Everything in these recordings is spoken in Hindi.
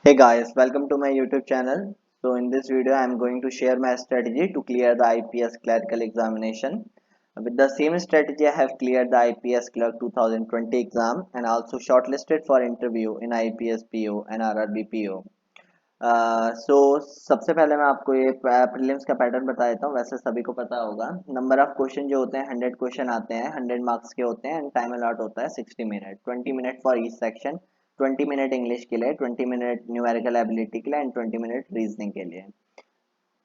Hey guys, welcome to my YouTube channel. So in this video, I am going to share my strategy to clear the IPS clerical examination. With the same strategy, I have cleared the IPS Clerk 2020 exam and also shortlisted for interview in IPS PO and RRB PO. सो सबसे पहले मैं आपको ये प्रीलिम्स का पैटर्न बता देता हूँ। वैसे सभी को पता होगा, नंबर ऑफ क्वेश्चन जो होते हैं 100 क्वेश्चन आते हैं, 100 मार्क्स के होते हैं एंड टाइम अलॉट होता है 60 minute, 20 minute for each section, 20 minute English के लिए, 20 मिनट न्यूमेरिकल एबिलिटी के लिए एंड 20 मिनट रीजनिंग के लिए।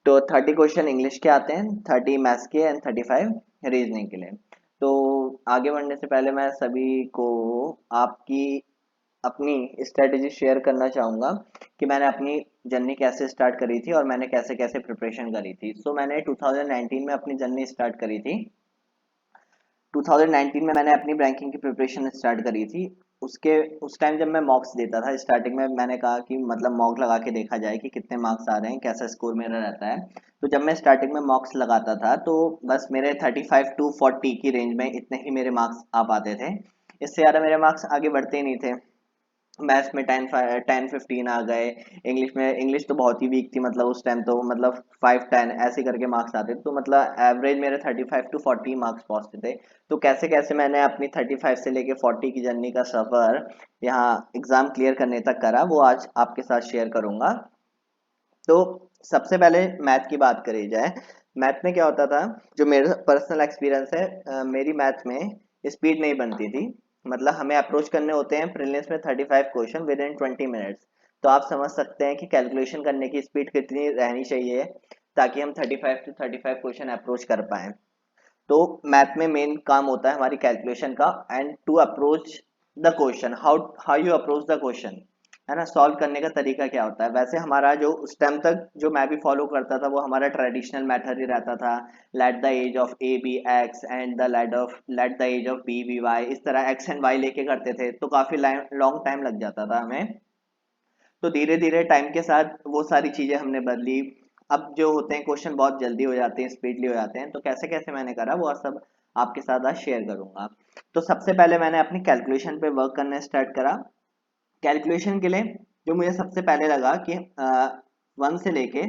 तो 30 क्वेश्चन इंग्लिश के आते हैं, 30 मैथ्स के एंड 35 रीजनिंग के लिए। तो आगे बढ़ने से पहले मैं सभी को आपकी अपनी स्ट्रेटेजी शेयर करना चाहूँगा कि मैंने अपनी जर्नी कैसे स्टार्ट करी थी और मैंने कैसे कैसे प्रिपरेशन करी थी। सो मैंने 2019 में अपनी जर्नी स्टार्ट करी थी। 2019 में मैंने अपनी बैंकिंग की प्रिपरेशन स्टार्ट करी थी। उसके उस टाइम जब मैं मॉक्स देता था, स्टार्टिंग में मैंने कहा कि मतलब मॉक लगा के देखा जाए कि कितने मार्क्स आ रहे हैं, कैसा स्कोर मेरा रहता है। तो जब मैं स्टार्टिंग में मॉक्स लगाता था तो बस मेरे 35 टू 40 की रेंज में इतने ही मेरे मार्क्स आ पाते थे। इससे ज़्यादा मेरे मार्क्स आगे बढ़ते ही नहीं थे। मैथ्स में 10 15 आ गए। इंग्लिश तो बहुत ही वीक थी, मतलब उस टाइम तो मतलब 5 10 ऐसे करके मार्क्स आते थे। तो मतलब एवरेज मेरे 35 टू 40 मार्क्स पहुंचते थे। तो कैसे कैसे मैंने अपनी 35 से लेके 40 की जर्नी का सफर यहाँ एग्जाम क्लियर करने तक करा, वो आज आपके साथ शेयर करूंगा। तो सबसे पहले मैथ की बात करी जाए। मैथ में क्या होता था, जो मेरा पर्सनल एक्सपीरियंस है, मेरी मैथ में स्पीड नहीं बनती थी। मतलब हमें अप्रोच करने होते हैं प्रीलिम्स में 35 क्वेश्चन विद इन 20 मिनट्स। तो आप समझ सकते हैं कि कैलकुलेशन करने की स्पीड कितनी रहनी चाहिए ताकि हम 35 टू 35 क्वेश्चन अप्रोच कर पाए। तो मैथ में मेन काम होता है हमारी कैलकुलेशन का and to approach the question, how how you approach the question, है ना। सॉल्व करने का तरीका क्या होता है। वैसे हमारा जो उस टाइम तक जो मैं भी फॉलो करता था वो हमारा ट्रेडिशनल मेथड ही रहता था। Let the age of A be x and the let the age of B y, इस तरह एक्स एंड वाई लेके करते थे। तो काफी लॉन्ग टाइम लग जाता था हमें। तो धीरे धीरे टाइम के साथ वो सारी चीजें हमने बदली। अब जो होते हैं क्वेश्चन बहुत जल्दी हो जाते हैं, स्पीडली हो जाते हैं। तो कैसे कैसे मैंने करा वो सब आपके साथ आज शेयर करूंगा। तो सबसे पहले मैंने अपनी कैलकुलेशन पे वर्क करना स्टार्ट करा। कैलकुलेशन के लिए जो मुझे सबसे पहले लगा कि 1 से लेके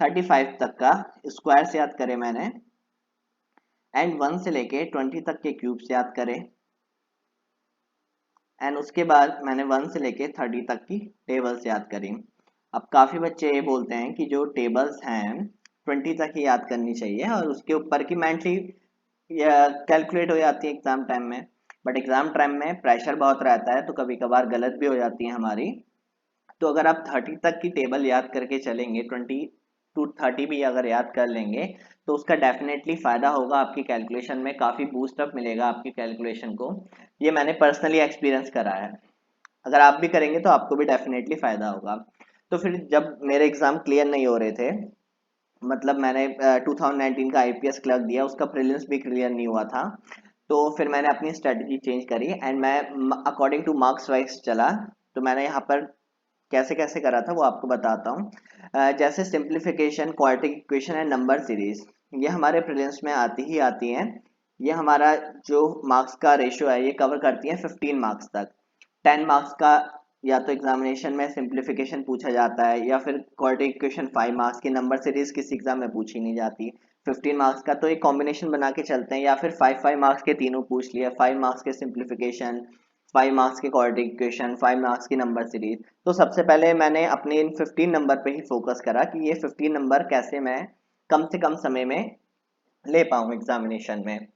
35 तक का स्क्वायर याद करे मैंने, एंड 1 से लेके 20 तक के क्यूब्स याद करे, एंड उसके बाद मैंने 1 से लेके 30 तक की टेबल्स याद करी। अब काफ़ी बच्चे ये बोलते हैं कि जो टेबल्स हैं 20 तक ही याद करनी चाहिए और उसके ऊपर की मेंटली कैलकुलेट हो जाती है एग्जाम टाइम में। बट एग्जाम टाइम में प्रेशर बहुत रहता है तो कभी कभार गलत भी हो जाती है हमारी। तो अगर आप 30 तक की टेबल याद करके चलेंगे, 20 टू 30 भी अगर याद कर लेंगे, तो उसका डेफिनेटली फायदा होगा। आपकी कैलकुलेशन में काफ़ी बूस्ट अप मिलेगा आपकी कैलकुलेशन को। ये मैंने पर्सनली एक्सपीरियंस करा है। अगर आप भी करेंगे तो आपको भी डेफिनेटली फायदा होगा। तो फिर जब मेरे एग्जाम क्लियर नहीं हो रहे थे, मतलब मैंने 2019 का आईपीएस क्लर्क दिया, उसका प्रीलिम्स भी क्लियर नहीं हुआ था। तो फिर मैंने अपनी स्ट्रेटजी चेंज करी एंड मैं अकॉर्डिंग टू मार्क्स वाइज चला। तो मैंने यहाँ पर कैसे कैसे करा था वो आपको बताता हूँ। जैसे simplification, quadratic equation and number series, ये हमारे प्रीलिम्स में आती ही आती हैं। ये हमारा जो मार्क्स का रेशियो है ये कवर करती है 15 मार्क्स तक। 10 मार्क्स का या तो एग्जामिनेशन में सिंप्लीफिकेशन पूछा जाता है या फिर क्वाड्रेटिक इक्वेशन 5 मार्क्स की, नंबर सीरीज किसी एग्जाम में पूछी नहीं जाती। 15 मार्क्स का तो एक कॉम्बिनेशन बना के चलते हैं, या फिर 5 मार्क्स के तीनों पूछ लिया, 5 मार्क्स के सिंप्लीफिकेशन, 5 मार्क्स के क्वाड्रेटिक इक्वेशन, 5 मार्क्स की नंबर सीरीज। तो सबसे पहले मैंने अपने इन 15 नंबर पे ही फोकस करा कि ये 15 नंबर कैसे मैं कम से कम समय में ले पाऊँ एग्जामिनेशन में।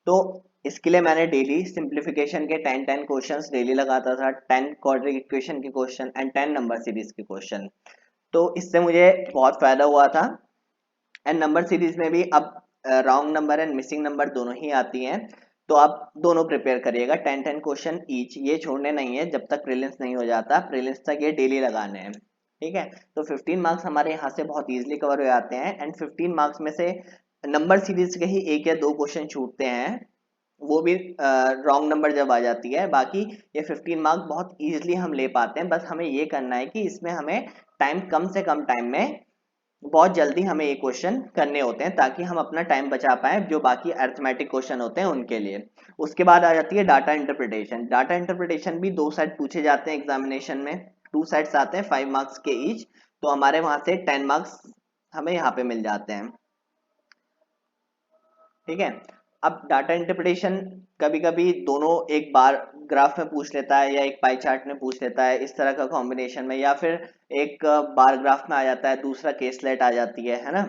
तो इसके लिए मैंने डेली सिंप्लीफिकेशन के 10 10 क्वेश्चंस डेली लगाता था, 10 क्वाड्रेटिक इक्वेशन के क्वेश्चन एंड 10 नंबर सीरीज के क्वेश्चन। तो इससे मुझे बहुत फायदा हुआ था। एंड नंबर सीरीज में भी अब wrong number and missing number दोनों ही आती हैं। तो आप दोनों प्रिपेयर करिएगा, 10 10 क्वेश्चन ईच, ये छोड़ने नहीं है जब तक प्रीलिम्स नहीं हो जाता। प्रीलिम्स तक ये डेली लगाने हैं, ठीक है। तो 15 मार्क्स हमारे यहाँ से बहुत इजीली कवर हो जाते हैं एंड 15 मार्क्स में से नंबर सीरीज के ही एक या दो क्वेश्चन छूटते हैं, वो भी रॉन्ग नंबर जब आ जाती है। बाकी ये 15 मार्क्स बहुत इजीली हम ले पाते हैं। बस हमें ये करना है कि इसमें हमें टाइम कम से कम टाइम में बहुत जल्दी हमें ये क्वेश्चन करने होते हैं ताकि हम अपना टाइम बचा पाए जो बाकी अर्थमेटिक क्वेश्चन होते हैं उनके लिए। उसके बाद आ जाती है डाटा इंटरप्रिटेशन। डाटा इंटरप्रिटेशन भी दो सेट पूछे जाते हैं एग्जामिनेशन में। 2 सेट्स आते हैं 5 मार्क्स के ईच, तो हमारे वहां से 10 मार्क्स हमें यहाँ पे मिल जाते हैं। ठीक है। अब डाटा इंटरप्रिटेशन कभी कभी दोनों एक बार ग्राफ में पूछ लेता है या एक पाई चार्ट में पूछ लेता है, इस तरह का कॉम्बिनेशन में, या फिर एक बार ग्राफ में आ जाता है, दूसरा केसलेट आ जाती है ना।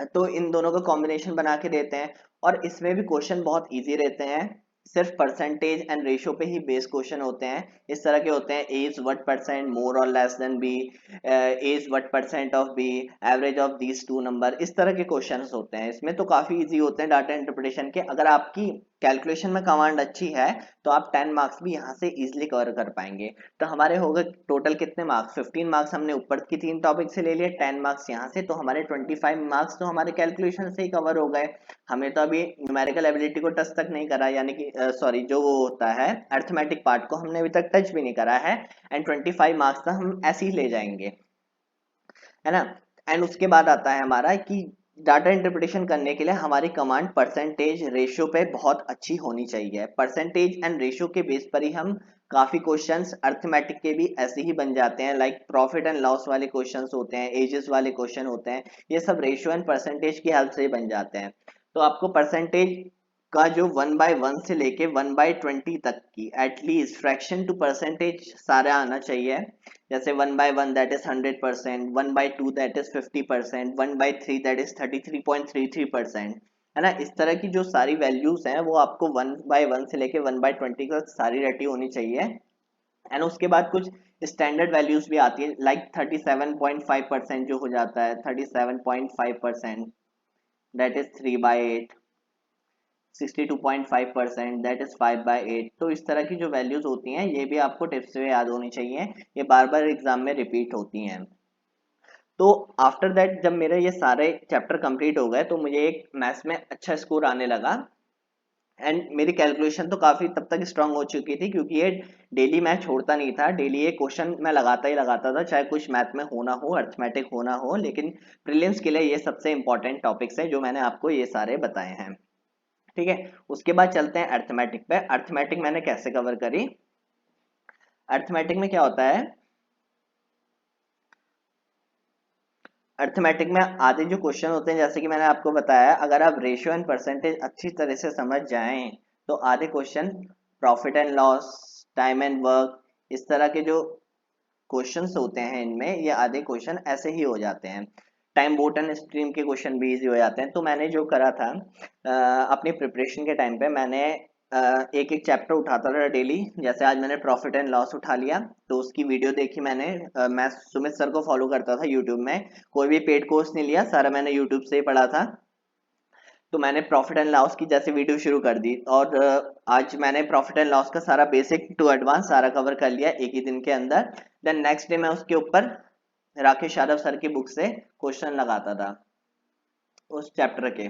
तो इन दोनों का कॉम्बिनेशन बना के देते हैं, और इसमें भी क्वेश्चन बहुत इजी रहते हैं, सिर्फ परसेंटेज एंड रेशियो पे ही बेस क्वेश्चन होते हैं। इस तरह के होते हैं, A is what percent more और less than B, A is what percent of B, average of these two number, इस तरह के क्वेश्चंस होते हैं। इसमें तो काफी इजी होते हैं डाटा इंटरप्रिटेशन के। अगर आपकी कैलकुलेशन में कमांड अच्छी है तो आप 10 मार्क्स भी यहाँ से इजिली कवर कर पाएंगे। तो हमारे हो गए टोटल कितने मार्क्स, 15 मार्क्स हमने ऊपर की 3 टॉपिक से ले लिए, 10 मार्क्स यहाँ से, तो हमारे 25 मार्क्स तो हमारे कैलकुलेशन से ही कवर हो गए। हमें तो अभी न्यूमेरिकल एबिलिटी को टच तक नहीं करा, यानी कि सॉरी जो वो होता है अर्थमेटिक पार्ट को हमने अभी तक टच भी नहीं करा है, एंड 25 मार्क्स तक हम ऐसे ही ले जाएंगे, है ना। एंड उसके बाद आता है हमारा कि डाटा इंटरप्रिटेशन करने के लिए हमारी कमांड परसेंटेज रेशियो पे बहुत अच्छी होनी चाहिए। परसेंटेज एंड रेशियो के बेस पर ही हम काफी क्वेश्चंस अर्थमेटिक के भी ऐसे ही बन जाते हैं, लाइक प्रॉफिट एंड लॉस वाले क्वेश्चंस होते हैं, एजेस वाले क्वेश्चन होते हैं, ये सब रेशियो एंड परसेंटेज की हेल्प से ही बन जाते हैं। तो आपको परसेंटेज का जो 1/1 से लेके 1/20 तक की एटलीस्ट फ्रैक्शन टू परसेंटेज सारा आना चाहिए। जैसे 1/1 that is 100%, 1/2 that is 50%, 1/3 that is 33.33%, है ना। इस तरह की जो सारी वैल्यूज हैं वो आपको 1/1 से लेके 1/20 तक सारी रटी होनी चाहिए। एंड उसके बाद कुछ स्टैंडर्ड वैल्यूज भी आती है, लाइक 37.5% जो हो जाता है, 37.5% दैट इज 3/8, 62.5% दैट इज 5/8। तो इस तरह की जो वैल्यूज होती हैं ये भी आपको टिप्स से याद होनी चाहिए, ये बार बार एग्जाम में रिपीट होती हैं। तो आफ्टर दैट जब मेरे ये सारे चैप्टर कंप्लीट हो गए तो मुझे एक मैथ्स में अच्छा स्कोर आने लगा, एंड मेरी कैलकुलेशन तो काफी तब तक स्ट्रांग हो चुकी थी, क्योंकि ये डेली मैं छोड़ता नहीं था, डेली ये क्वेश्चन मैं लगाता ही लगाता था, चाहे कुछ मैथ में होना हो, अर्थमेटिक होना हो, लेकिन प्रीलिम्स के लिए ये सबसे इंपॉर्टेंट टॉपिक्स है जो मैंने आपको ये सारे बताए हैं। ठीक है। उसके बाद चलते हैं अर्थमेटिक पे। अर्थमेटिक मैंने कैसे कवर करी। अर्थमेटिक में क्या होता है, अर्थमेटिक में आधे जो क्वेश्चन होते हैं, जैसे कि मैंने आपको बताया, अगर आप रेशियो एंड परसेंटेज अच्छी तरह से समझ जाएं तो आधे question profit and loss, time and work, इस तरह के जो क्वेश्चंस होते हैं इनमें, ये आधे क्वेश्चन ऐसे ही हो जाते हैं। टाइम बोट एंड स्ट्रीम के क्वेश्चन भी इजी हो जाते हैं। तो मैंने जो करा था अपनी प्रिपरेशन के टाइम पे, मैंने एक एक चैप्टर उठाता था डेली। जैसे आज मैंने प्रॉफिट एंड लॉस उठा लिया, तो उसकी वीडियो देखी मैंने। मैं सुमित सर को फॉलो करता था यूट्यूब में, कोई भी पेड कोर्स नहीं लिया, सारा मैंने यूट्यूब से ही पढ़ा था। तो मैंने प्रॉफिट एंड लॉस की जैसे वीडियो शुरू कर दी, और आज मैंने प्रॉफिट एंड लॉस का सारा बेसिक टू एडवांस सारा कवर कर लिया एक ही दिन के अंदर। देन नेक्स्ट डे मैं उसके ऊपर राकेश यादव सर की बुक से क्वेश्चन लगाता था उस चैप्टर के।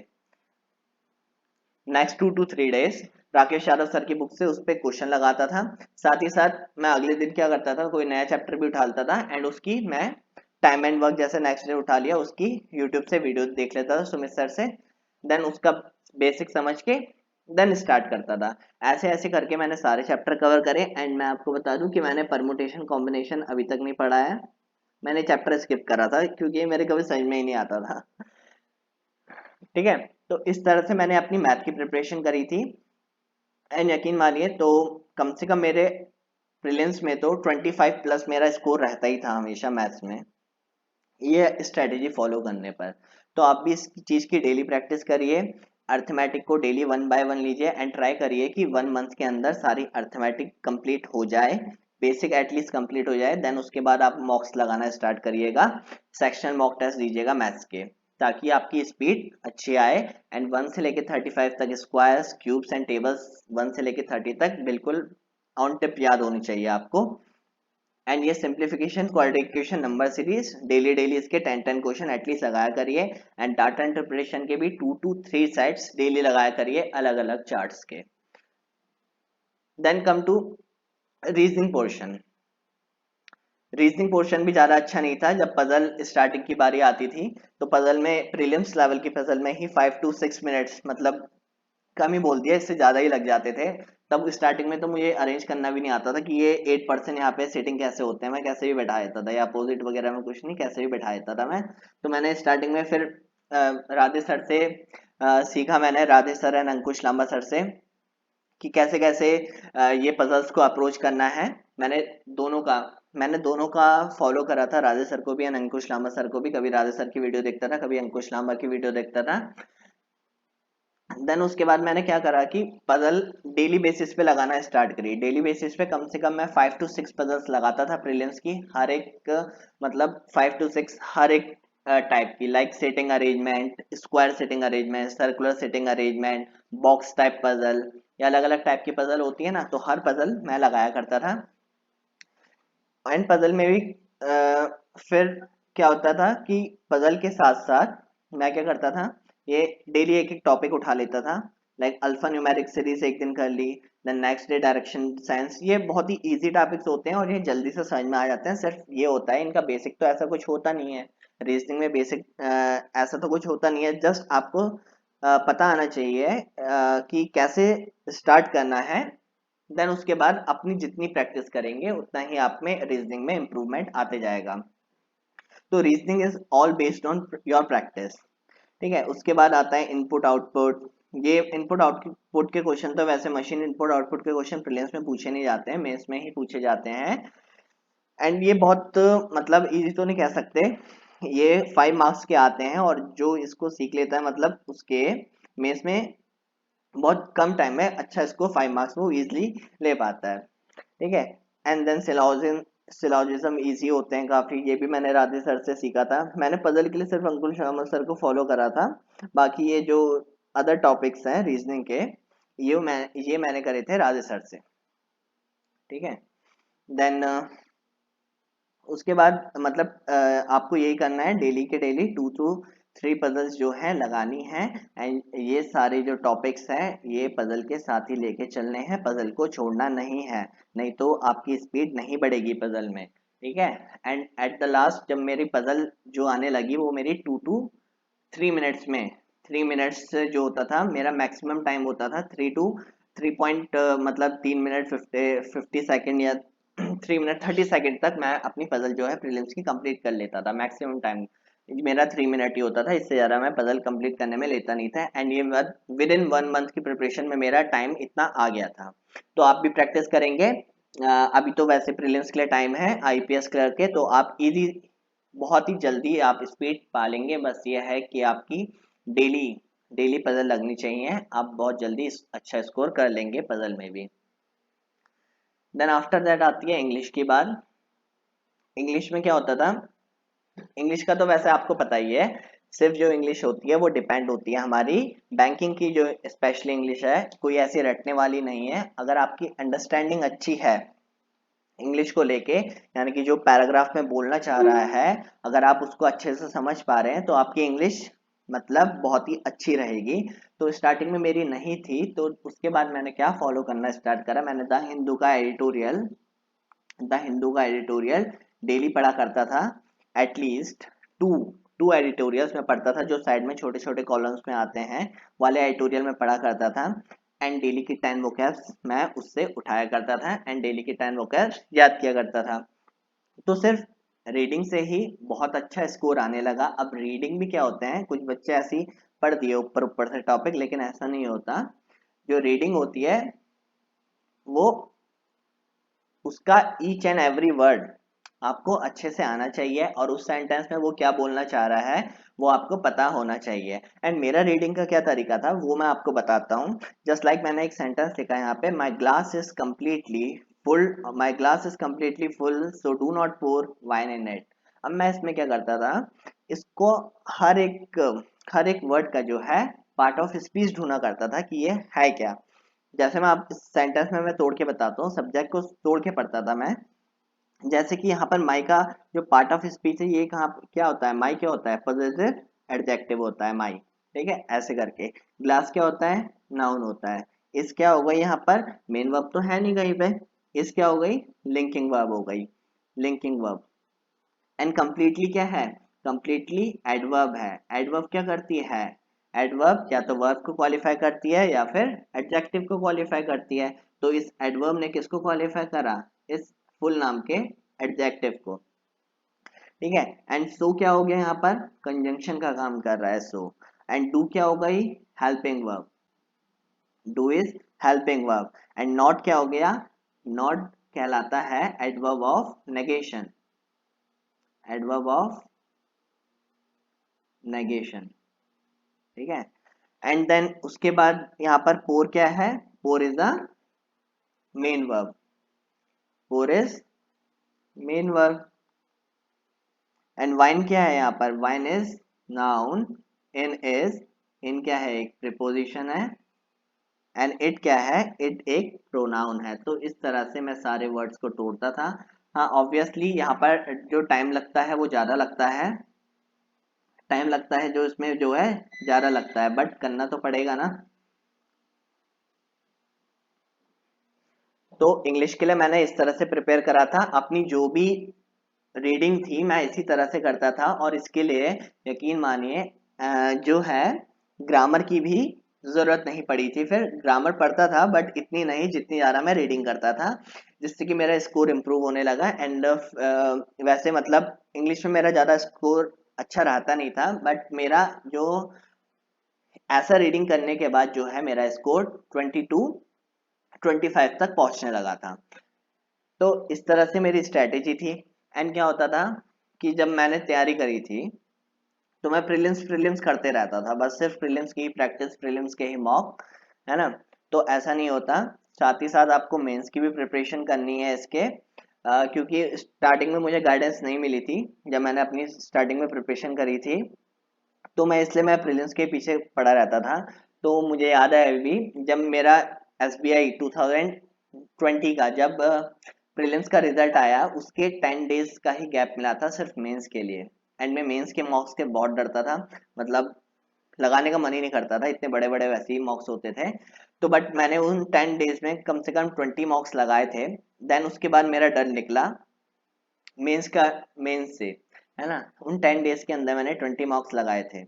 Next 2 to 3 days Rakesh Yadav sir की बुक से उस पर क्वेश्चन लगाता था, साथ ही साथ मैं अगले दिन क्या करता था, कोई नया चैप्टर भी उठा लेता था, एंड उसकी मैं टाइम एंड वर्क जैसे नेक्स्ट डे उठा लिया, उसकी यूट्यूब से वीडियो देख लेता था सुमित सर से, देन उसका बेसिक समझ के देन स्टार्ट करता था। ऐसे ऐसे करके मैंने सारे चैप्टर कवर करे। एंड मैं आपको बता दूं कि मैंने परमुटेशन कॉम्बिनेशन अभी तक नहीं पढ़ा है, मैंने चैप्टर स्किप करा था क्योंकि ये मेरे कभी समझ में ही नहीं आता था। ठीक है। तो इस तरह से मैंने अपनी मैथ की प्रिपरेशन करी थी, एंड यकीन मानिए तो कम से कम मेरे प्रीलिम्स में तो 25 प्लस मेरा स्कोर रहता ही था हमेशा मैथ्स में, ये स्ट्रेटेजी फॉलो करने पर। तो आप भी इस चीज की डेली प्रैक्टिस करिए, अर्थमेटिक को डेली 1/1 लीजिए, एंड ट्राई करिए कि 1 मंथ के अंदर सारी अर्थमेटिक कंप्लीट हो जाए, बेसिक एटलीस्ट कंप्लीट हो जाए। देन उसके बाद आप मॉक्स लगाना स्टार्ट करिएगा, सेक्शन मॉक टेस्ट दीजिएगा मैथ्स के, ताकि आपकी स्पीड अच्छी आए। एंड 1 से लेके 35 तक स्क्वायर्स, क्यूब्स एंड टेबल्स 1 से लेके 30 तक बिल्कुल ऑन टिप याद होनी चाहिए आपको। एंड ये simplification quadratic number series daily daily इसके 10 क्वेश्चन एटलीस्ट लगाया करिए, एंड डाटा इंटरप्रिटेशन के भी 2 to 3 सेट्स डेली लगाया करिए अलग अलग चार्ट्स के। Then come to reasoning portion. Reasoning portion भी ज्यादा अच्छा नहीं था। जब पजल स्टार्टिंग की बारी आती थी तो पजल में, प्रीलिम्स लेवल की पजल में ही 5 to 6 मिनट्स, मतलब कम ही बोल दिया, इससे ज़्यादा ही लग जाते थे। तब स्टार्टिंग में तो मुझे अरेंज करना भी नहीं आता था कि ये 8% यहाँ पे सेटिंग कैसे होते हैं, मैं कैसे भी बैठा देता था, या अपोजिट वगैरह में कुछ नहीं, कैसे भी बैठा देता था मैं। तो मैंने स्टार्टिंग में फिर राधे सर से सीखा मैंने, Radhe sir and Ankush Lamba sir से, कि कैसे कैसे ये पजल्स को अप्रोच करना है। मैंने दोनों का मैंने दोनों का फॉलो करा था, राधे सर को भी एंड अंकुश लांबा सर को भी। कभी राधे सर की वीडियो देखता था, कभी अंकुश लांबा की वीडियो देखता था। देन उसके बाद मैंने क्या करा कि पजल डेली बेसिस पे लगाना स्टार्ट करी। डेली बेसिस पे कम से कम मैं 5 to 6 पजल्स लगाता था प्रीलिम्स की, हर एक मतलब 5 to 6 हर एक टाइप की, like setting arrangement, square setting arrangement, circular setting arrangement, box type puzzle, या अलग अलग टाइप की पजल होती है ना, तो हर पजल मैं लगाया करता था। एंड पजल में भी फिर क्या होता था कि पजल के साथ साथ मैं क्या करता था, ये डेली एक एक टॉपिक उठा लेता था। लाइक अल्फा न्यूमेरिक सीरीज एक दिन कर ली, then next day direction science. ये बहुत ही इजी टॉपिक्स होते हैं और ये जल्दी से समझ में आ जाते हैं। सिर्फ ये होता है इनका बेसिक तो ऐसा कुछ होता नहीं है, रीजनिंग में बेसिक ऐसा तो कुछ होता नहीं है। जस्ट आपको पता आना चाहिए कि कैसे स्टार्ट करना है। देन उसके बाद अपनी जितनी प्रैक्टिस करेंगे उतना ही आप में रीजनिंग में इम्प्रूवमेंट आते जाएगा। तो reasoning is all based on your practice. ठीक है, उसके बाद आता है इनपुट आउटपुट। ये इनपुट आउटपुट के क्वेश्चन तो वैसे मशीन इनपुट आउटपुट के क्वेश्चन प्रीलिम्स में पूछे नहीं जाते हैं, मेंस में ही पूछे जाते हैं। एंड ये बहुत मतलब इजी तो नहीं कह सकते, ये 5 मार्क्स के आते हैं, और जो इसको सीख लेता है मतलब उसके मेंस में बहुत कम टाइम में अच्छा इसको 5 मार्क्स वो इजिली ले पाता है। ठीक है, एंड देन सिलॉजिज्म इजी होते हैं काफी, ये भी मैंने राधे सर से सीखा था। मैंने पजल के लिए सिर्फ अंकुल शर्मा सर को फॉलो करा था, बाकी ये जो अदर टॉपिक्स हैं रीजनिंग के, ये मैंने करे थे राधे सर से। ठीक है, देन उसके बाद मतलब आपको यही करना है, डेली के डेली 2 to 3 पजल्स जो हैं लगानी है। एंड ये सारे जो टॉपिक्स हैं ये पजल के साथ ही लेके चलने हैं, पजल को छोड़ना नहीं है, नहीं तो आपकी स्पीड नहीं बढ़ेगी पजल में। ठीक है, एंड एट द लास्ट जब मेरी पजल जो आने लगी वो मेरी 2 to 3 मिनट्स में, 3 मिनट्स जो होता था मेरा मैक्सिमम टाइम होता था, 3 to 3 पॉइंट मतलब 3 मिनट 50 सेकेंड, या 3 मिनट 30 सेकेंड तक मैं अपनी पजल जो है प्रीलिम्स की कंप्लीट कर लेता था। मैक्सिमम टाइम मेरा 3 मिनट ही होता था, इससे ज़्यादा मैं पजल कंप्लीट करने में लेता नहीं था। एंड ये विद इन 1 मंथ की प्रिपरेशन में मेरा टाइम इतना आ गया था। तो आप भी प्रैक्टिस करेंगे। अभी तो वैसे प्रीलिम्स के लिए टाइम है आईपीएस क्लर्क के, तो आप इजी बहुत ही जल्दी आप स्पीड पा लेंगे। बस ये है कि आपकी डेली डेली पजल लगनी चाहिए, आप बहुत जल्दी अच्छा स्कोर कर लेंगे पजल में भी। देन आफ्टर दैट आती है इंग्लिश की बात। इंग्लिश में क्या होता था, इंग्लिश का तो वैसे आपको पता ही है, सिर्फ जो इंग्लिश होती है वो डिपेंड होती है हमारी बैंकिंग की, जो स्पेशल इंग्लिश है कोई ऐसी रटने वाली नहीं है। अगर आपकी अंडरस्टैंडिंग अच्छी है इंग्लिश को लेके, यानी कि जो पैराग्राफ में बोलना चाह रहा है, अगर आप उसको अच्छे से समझ पा रहे हैं तो आपकी इंग्लिश मतलब बहुत ही अच्छी रहेगी। तो स्टार्टिंग में मेरी नहीं थी, तो उसके बाद मैंने क्या फॉलो करना स्टार्ट करा, मैंने द हिंदू का एडिटोरियल डेली पढ़ा करता था। एटलीस्ट टू टू एडिटोरियल्स में पढ़ता था, जो साइड में छोटे छोटे कॉलम्स में आते हैं वाले एडिटोरियल में पढ़ा करता था। एंड डेली की 10 वोकैब्स मैं उससे उठाया करता था, एंड डेली की 10 वोकैब्स याद किया करता था। तो सिर्फ रीडिंग से ही बहुत अच्छा स्कोर आने लगा। अब रीडिंग भी क्या होते हैं, कुछ बच्चे ऐसी पढ़ दिए ऊपर ऊपर से टॉपिक, लेकिन ऐसा नहीं होता। जो रीडिंग होती है वो उसका ईच एंड एवरी वर्ड आपको अच्छे से आना चाहिए, और उस सेंटेंस में वो क्या बोलना चाह रहा है वो आपको पता होना चाहिए। एंड मेरा रीडिंग का क्या तरीका था वो मैं आपको बताता हूँ। जस्ट लाइक मैंने एक सेंटेंस लिखा है यहाँ पे, my glass is completely full so do not pour wine in it. अब मैं इसमें क्या करता था, इसको हर एक हर एक वर्ड का जो है पार्ट ऑफ स्पीच ढूंढा करता था कि ये है क्या। जैसे मैं आप इस सेंटेंस में मैं तोड़ के बताता हूँ, सब्जेक्ट को तोड़ के पढ़ता था मैं। जैसे कि यहाँ पर माई का जो पार्ट ऑफ स्पीच है, ये कहाँ क्या होता है, माई क्या होता है, पॉजिटिव एडजेक्टिव होता है माई। ठीक है, ऐसे करके ग्लास क्या होता है, नाउन होता है। इस क्या हो गई, यहाँ पर मेन वर्ब तो है नहीं कहीं पे, इस क्या हो गई, लिंकिंग वर्ब हो गई, लिंकिंग वर्ब। एंड कंप्लीटली क्या है, कंप्लीटली एडवर्ब है। एडवर्ब क्या करती है, एडवर्ब या तो वर्ब को क्वालिफाई करती है या फिर एडजेक्टिव को क्वालिफाई करती है। तो इस एडवर्ब ने किसको क्वालिफाई करा, इस फुल नाम के एडजेक्टिव को, ठीक है। एंड सो क्या हो गया, यहाँ पर कंजंक्शन का काम कर रहा है सो। एंड डू क्या होगा, ही helping verb, do is helping verb. And not क्या हो गया, नॉट कहलाता है adverb of negation, adverb of negation, ठीक है। एंड देन उसके बाद यहाँ पर पोर क्या है, pour is the main verb, pour is main verb. And wine क्या है, यहाँ पर wine is noun, in is, in क्या है एक प्रीपोजिशन है, एंड इट क्या है, इट एक प्रोनाउन है। तो इस तरह से मैं सारे वर्ड्स को तोड़ता था। हाँ ऑब्वियसली यहाँ पर जो टाइम लगता है वो ज़्यादा लगता है, टाइम लगता है जो इसमें जो है ज़्यादा लगता है, बट करना तो पड़ेगा ना। तो इंग्लिश के लिए मैंने इस तरह से प्रिपेयर करा था, अपनी जो भी रीडिंग थी मैं इसी तरह से करता था। और इसके लिए यकीन मानिए जो है ग्रामर की भी जरूरत नहीं पड़ी थी। फिर ग्रामर पढ़ता था बट इतनी नहीं जितनी ज़्यादा मैं रीडिंग करता था, जिससे कि मेरा स्कोर इम्प्रूव होने लगा। एंड वैसे मतलब इंग्लिश में मेरा ज़्यादा स्कोर अच्छा रहता नहीं था, बट मेरा जो ऐसा रीडिंग करने के बाद जो है मेरा स्कोर 22-25 तक पहुंचने लगा था। तो इस तरह से मेरी स्ट्रेटेजी थी। एंड क्या होता था कि जब मैंने तैयारी करी थी तो मैं प्रीलिम्स प्रीलिम्स करते रहता था, बस सिर्फ प्रीलिम्स की प्रैक्टिस, प्रीलिम्स के ही मॉक, है ना। तो ऐसा नहीं होता, साथ ही साथ आपको मेंस की भी प्रिपरेशन करनी है इसके, क्योंकि स्टार्टिंग में मुझे गाइडेंस नहीं मिली थी जब मैंने अपनी स्टार्टिंग में प्रिपरेशन करी थी। तो मैं इसलिए मैं प्रीलिम्स के पीछे पड़ा रहता था। तो मुझे याद है अभी जब मेरा SBI 2020 का जब प्रीलिम्स का रिजल्ट आया, उसके 10 डेज का ही गैप मिला था सिर्फ मेंस के लिए। एंड मैं मेंस के मॉक्स के बहुत डरता था, मतलब लगाने का मन ही नहीं करता था, इतने बड़े बड़े वैसे ही मॉक्स होते थे। तो बट मैंने उन 10 डेज में कम से कम 20 मॉक्स लगाए थे। देन उसके बाद मेरा डर निकला मेंस का, मेंस से, है ना। उन 10 डेज के अंदर मैंने 20 मॉक्स लगाए थे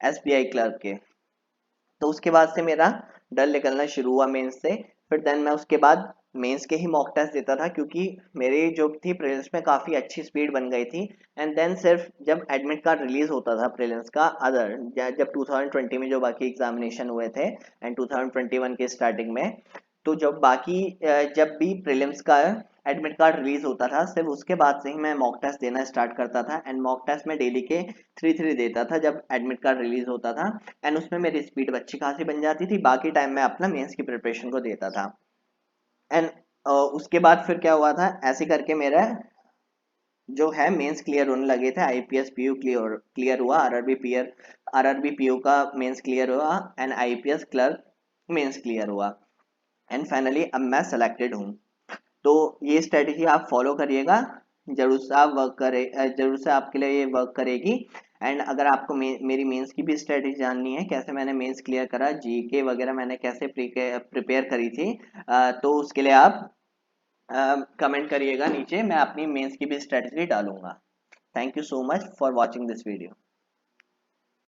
SBI क्लर्क के। तो उसके बाद से मेरा डर निकलना शुरू हुआ मेंस से। फिर देन मैं उसके बाद मेंस के ही मॉक टेस्ट देता था, क्योंकि मेरी जो थी प्रीलिम्स में काफ़ी अच्छी स्पीड बन गई थी। एंड देन सिर्फ जब एडमिट कार्ड रिलीज होता था प्रीलिम्स का, अदर जब 2020 में जो बाकी एग्जामिनेशन हुए थे एंड 2021 के स्टार्टिंग में, तो जब बाकी जब भी प्रीलिम्स का एडमिट कार्ड रिलीज होता था, सिर्फ उसके बाद से ही मैं मॉक टेस्ट देना स्टार्ट करता था। एंड मॉक टेस्ट में डेली के 3 देता था जब एडमिट कार्ड रिलीज होता था। एंड उसमें मेरी स्पीड अच्छी खासी बन जाती थी, बाकी टाइम मैं अपना मेंस की प्रिपरेशन को देता था। एंड उसके बाद फिर क्या हुआ था, ऐसे करके मेरा जो है मेंस क्लियर होने लगे थे। IPS PU क्लियर क्लियर हुआ, RRB PO का मेंस क्लियर हुआ, and IPS clerk mains clear हुआ। एंड फाइनली अब मैं सेलेक्टेड हूँ। तो ये स्ट्रेटेजी आप फॉलो करिएगा, जरूर से आप वर्क करे, जरूर से आपके लिए ये वर्क करेगी। एंड अगर आपको मेरी मेंस की भी स्ट्रेटेजी जाननी है, कैसे मैंने मेंस क्लियर करा, GK वगैरह मैंने कैसे प्रिपेयर करी थी, तो उसके लिए आप कमेंट करिएगा नीचे, मैं अपनी मेंस की भी स्ट्रेटेजी डालूंगा। Thank you so much for watching this video.